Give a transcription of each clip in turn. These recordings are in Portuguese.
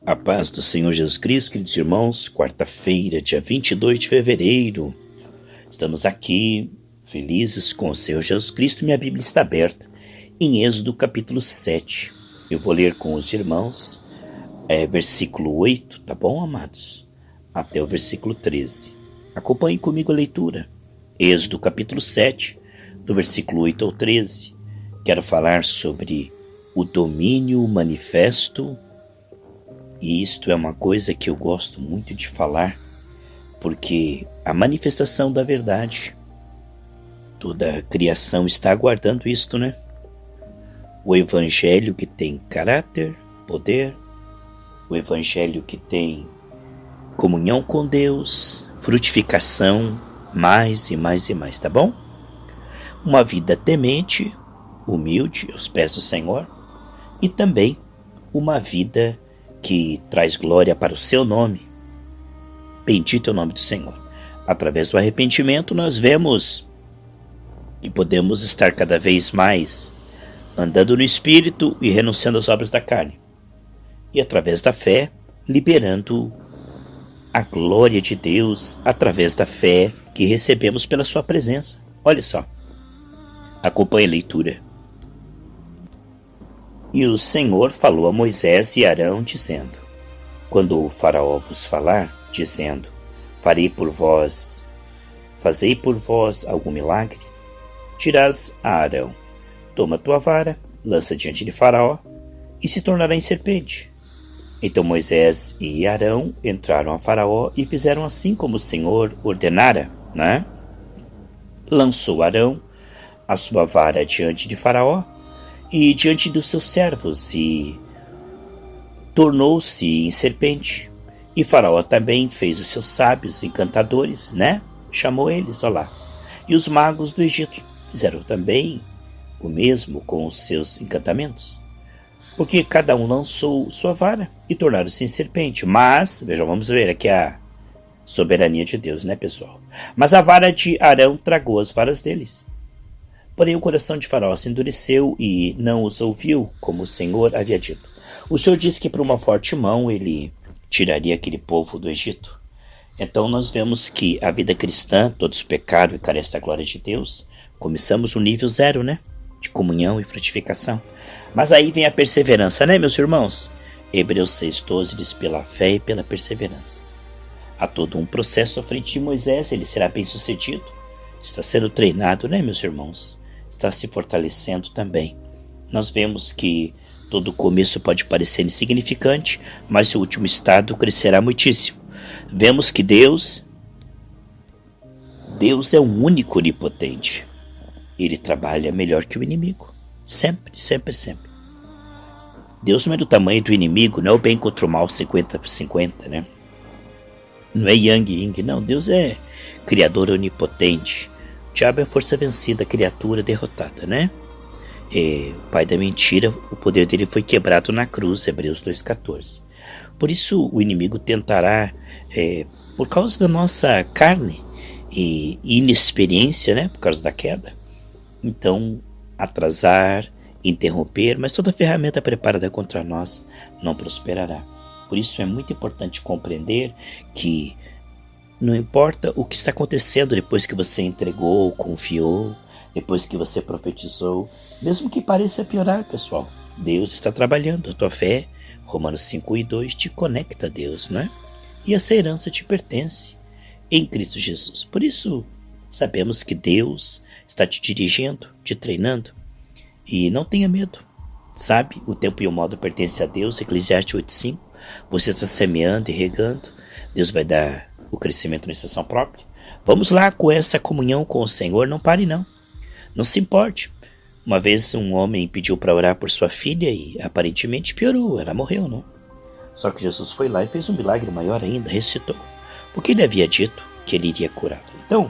A paz do Senhor Jesus Cristo, queridos irmãos, quarta-feira, dia 22 de fevereiro. Estamos aqui, felizes com o Senhor Jesus Cristo. Minha Bíblia está aberta em Êxodo capítulo 7. Eu vou ler com os irmãos, versículo 8, tá bom, amados? Até o versículo 13. Acompanhem comigo a leitura. Êxodo capítulo 7, do versículo 8 ao 13. Quero falar sobre o domínio manifesto. E isto é uma coisa que eu gosto muito de falar, porque a manifestação da verdade, toda a criação está aguardando isto, né? O evangelho que tem caráter, poder, o evangelho que tem comunhão com Deus, frutificação, mais e mais e mais, tá bom? Uma vida temente, humilde, aos pés do Senhor, e também uma vida que traz glória para o seu nome. Bendito é o nome do Senhor. Através do arrependimento nós vemos que podemos estar cada vez mais andando no Espírito e renunciando às obras da carne. E através da fé, liberando a glória de Deus através da fé que recebemos pela sua presença. Olha só. Acompanhe a leitura. E o Senhor falou a Moisés e Arão, dizendo: quando o faraó vos falar, dizendo: fazei por vós algum milagre, dirás a Arão: toma tua vara, lança diante de faraó, e se tornará em serpente. Então Moisés e Arão entraram a faraó e fizeram assim como o Senhor ordenara, né? Lançou Arão a sua vara diante de faraó e diante dos seus servos, e tornou-se em serpente. E faraó também fez os seus sábios encantadores, né? Chamou eles, olha lá. E os magos do Egito fizeram também o mesmo com os seus encantamentos, porque cada um lançou sua vara e tornaram-se em serpente. Mas, vejam, vamos ver aqui a soberania de Deus, né, pessoal? Mas a vara de Arão tragou as varas deles. Porém o coração de faraó se endureceu e não os ouviu, como o Senhor havia dito. O Senhor disse que por uma forte mão ele tiraria aquele povo do Egito. Então nós vemos que a vida cristã, todos pecaram e carecem da glória de Deus. Começamos no nível 0, né? De comunhão e frutificação. Mas aí vem a perseverança, né, meus irmãos? Hebreus 6,12 diz: pela fé e pela perseverança. Há todo um processo à frente de Moisés, ele será bem sucedido. Está sendo treinado, né, meus irmãos? Está se fortalecendo também. Nós vemos que todo começo pode parecer insignificante, mas seu último estado crescerá muitíssimo. Vemos que Deus é o único onipotente. Ele trabalha melhor que o inimigo. Sempre, sempre, sempre. Deus não é do tamanho do inimigo, não é o bem contra o mal 50-50, né? Não é yang e yin, não. Deus é criador onipotente. O diabo é a força vencida, a criatura derrotada, né? O pai da mentira, o poder dele foi quebrado na cruz, Hebreus 2,14. Por isso o inimigo tentará, por causa da nossa carne e inexperiência, né? Por causa da queda, então atrasar, interromper, mas toda ferramenta preparada contra nós não prosperará. Por isso é muito importante compreender que não importa o que está acontecendo depois que você entregou, confiou, depois que você profetizou, mesmo que pareça piorar, pessoal, Deus está trabalhando. A tua fé, Romanos 5:2, te conecta a Deus, não é? E essa herança te pertence em Cristo Jesus. Por isso, sabemos que Deus está te dirigindo, te treinando, e não tenha medo, sabe? O tempo e o modo pertence a Deus, Eclesiastes 8:5. Você está semeando e regando, Deus vai dar o crescimento na estação própria. Vamos lá com essa comunhão com o Senhor, não pare não. Não se importe. Uma vez um homem pediu para orar por sua filha e aparentemente piorou, ela morreu, não? Só que Jesus foi lá e fez um milagre maior ainda, ressuscitou, porque ele havia dito que ele iria curá-lo. Então,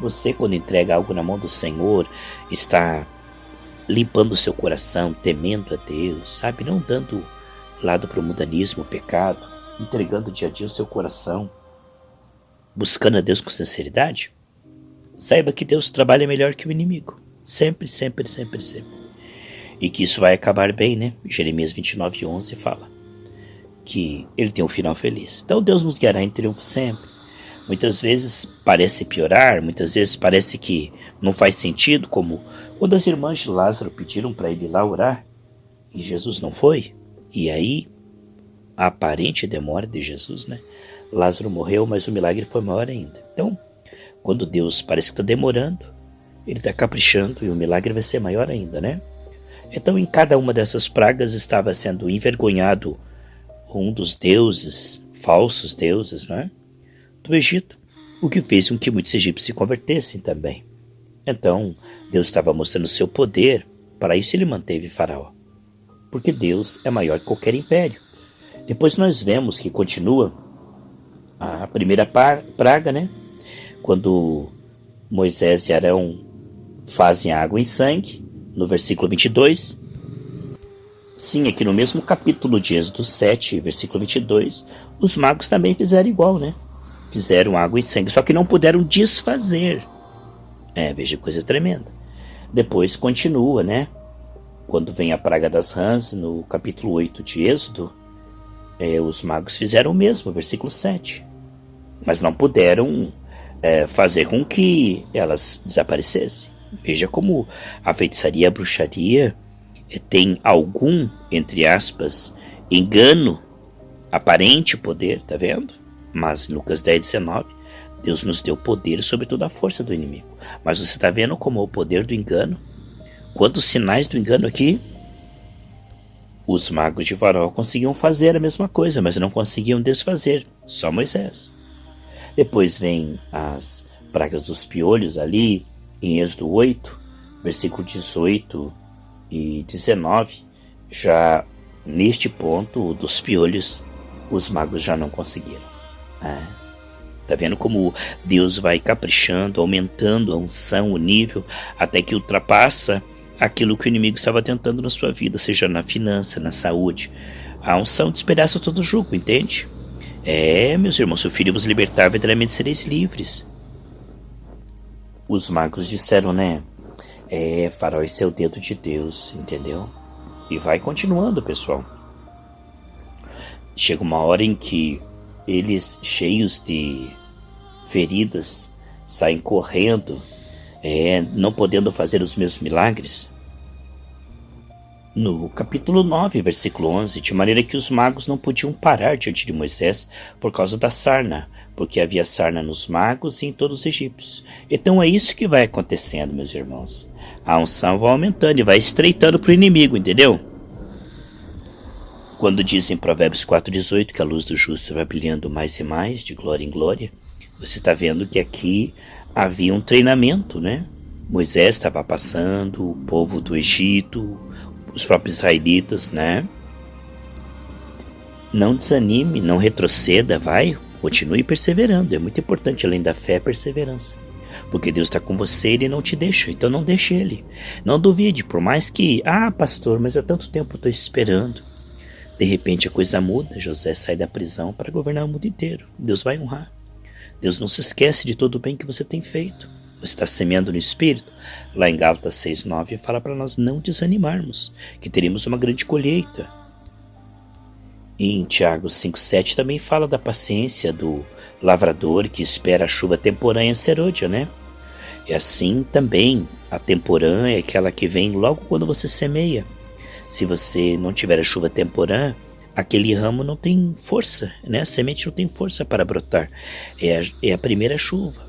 você quando entrega algo na mão do Senhor, está limpando o seu coração, temendo a Deus, sabe? Não dando lado para o mundanismo, o pecado, entregando dia a dia o seu coração, buscando a Deus com sinceridade. Saiba que Deus trabalha melhor que o inimigo. Sempre, sempre, sempre, sempre. E que isso vai acabar bem, né? Jeremias 29:11 fala que ele tem um final feliz. Então Deus nos guiará em triunfo sempre. Muitas vezes parece piorar, muitas vezes parece que não faz sentido, como quando as irmãs de Lázaro pediram para ele ir lá orar e Jesus não foi. E aí, a aparente demora de Jesus, né? Lázaro morreu, mas o milagre foi maior ainda. Então, quando Deus parece que está demorando, ele está caprichando e o milagre vai ser maior ainda, né? Então, em cada uma dessas pragas estava sendo envergonhado um dos deuses, falsos deuses, né, do Egito, o que fez com que muitos egípcios se convertessem também. Então, Deus estava mostrando o seu poder, para isso ele manteve Faraó, porque Deus é maior que qualquer império. Depois nós vemos que continua a primeira praga, né, quando Moisés e Arão fazem água em sangue, no versículo 22. Sim, aqui no mesmo capítulo de Êxodo 7, versículo 22, os magos também fizeram igual, né? Fizeram água e sangue, só que não puderam desfazer. Veja que coisa tremenda. Depois continua, né? Quando vem a praga das rãs, no capítulo 8 de Êxodo, os magos fizeram o mesmo, versículo 7. Mas não puderam fazer com que elas desaparecessem. Veja como a feitiçaria e a bruxaria tem algum, entre aspas, engano, aparente poder, tá vendo? Mas Lucas 10:19, Deus nos deu poder sobre toda a força do inimigo. Mas você está vendo como é o poder do engano? Quantos sinais do engano aqui? Os magos de Faraó conseguiam fazer a mesma coisa, mas não conseguiam desfazer, só Moisés. Depois vem as pragas dos piolhos ali, em Êxodo 8, versículo 18 e 19, já neste ponto dos piolhos, os magos já não conseguiram. Tá vendo como Deus vai caprichando, aumentando a unção, o nível, até que ultrapassa aquilo que o inimigo estava tentando na sua vida, seja na finança, na saúde. A unção despedaça todo jugo, entende? Meus irmãos, se o Filho vos libertar, verdadeiramente sereis livres. Os magos disseram, né? Faraó, esse é o dedo de Deus, entendeu? E vai continuando, pessoal. Chega uma hora em que eles, cheios de feridas, saem correndo, não podendo fazer os meus milagres. No capítulo 9, versículo 11, de maneira que os magos não podiam parar diante de Moisés por causa da sarna, porque havia sarna nos magos e em todos os egípcios. Então é isso que vai acontecendo, meus irmãos. A unção vai aumentando e vai estreitando para o inimigo, entendeu? Quando diz em Provérbios 4:18 que a luz do justo vai brilhando mais e mais, de glória em glória, você está vendo que aqui havia um treinamento, né? Moisés estava passando, o povo do Egito, os próprios israelitas, né? Não desanime, não retroceda, continue perseverando. É muito importante, além da fé, a perseverança. Porque Deus está com você e Ele não te deixa, então não deixe Ele. Não duvide, por mais que, pastor, mas há tanto tempo eu estou esperando. De repente a coisa muda, José sai da prisão para governar o mundo inteiro. Deus vai honrar. Deus não se esquece de todo o bem que você tem feito. Você está semeando no Espírito. Lá em Gálatas 6:9 fala para nós não desanimarmos, que teremos uma grande colheita. E em Tiago 5:7 também fala da paciência do lavrador que espera a chuva temporânea serôdia, né? E assim também a temporã é aquela que vem logo quando você semeia. Se você não tiver a chuva temporã, aquele ramo não tem força, né? A semente não tem força para brotar. É a primeira chuva.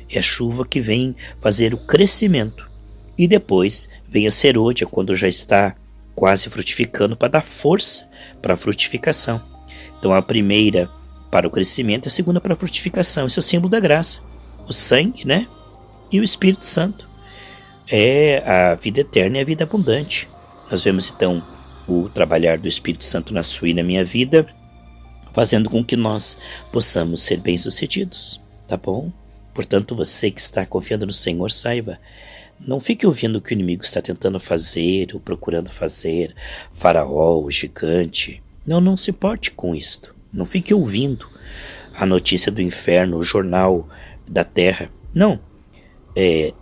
É a chuva que vem fazer o crescimento. E depois vem a serôdia, quando já está quase frutificando, para dar força para a frutificação. Então a primeira para o crescimento, a segunda para a frutificação. Esse é o símbolo da graça. O sangue, né? E o Espírito Santo. É a vida eterna e a vida abundante. Nós vemos então o trabalhar do Espírito Santo na sua e na minha vida, fazendo com que nós possamos ser bem-sucedidos, tá bom? Portanto, você que está confiando no Senhor, saiba, não fique ouvindo o que o inimigo está tentando fazer ou procurando fazer, Faraó, o gigante. Não se importe com isto. Não fique ouvindo a notícia do inferno, o jornal da terra. Não.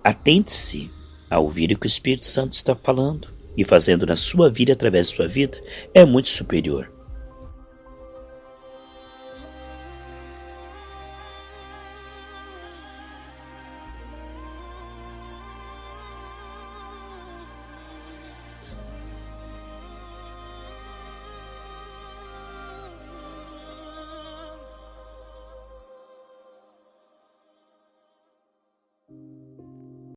Atente-se a ouvir o que o Espírito Santo está falando e fazendo na sua vida, através da sua vida, é muito superior.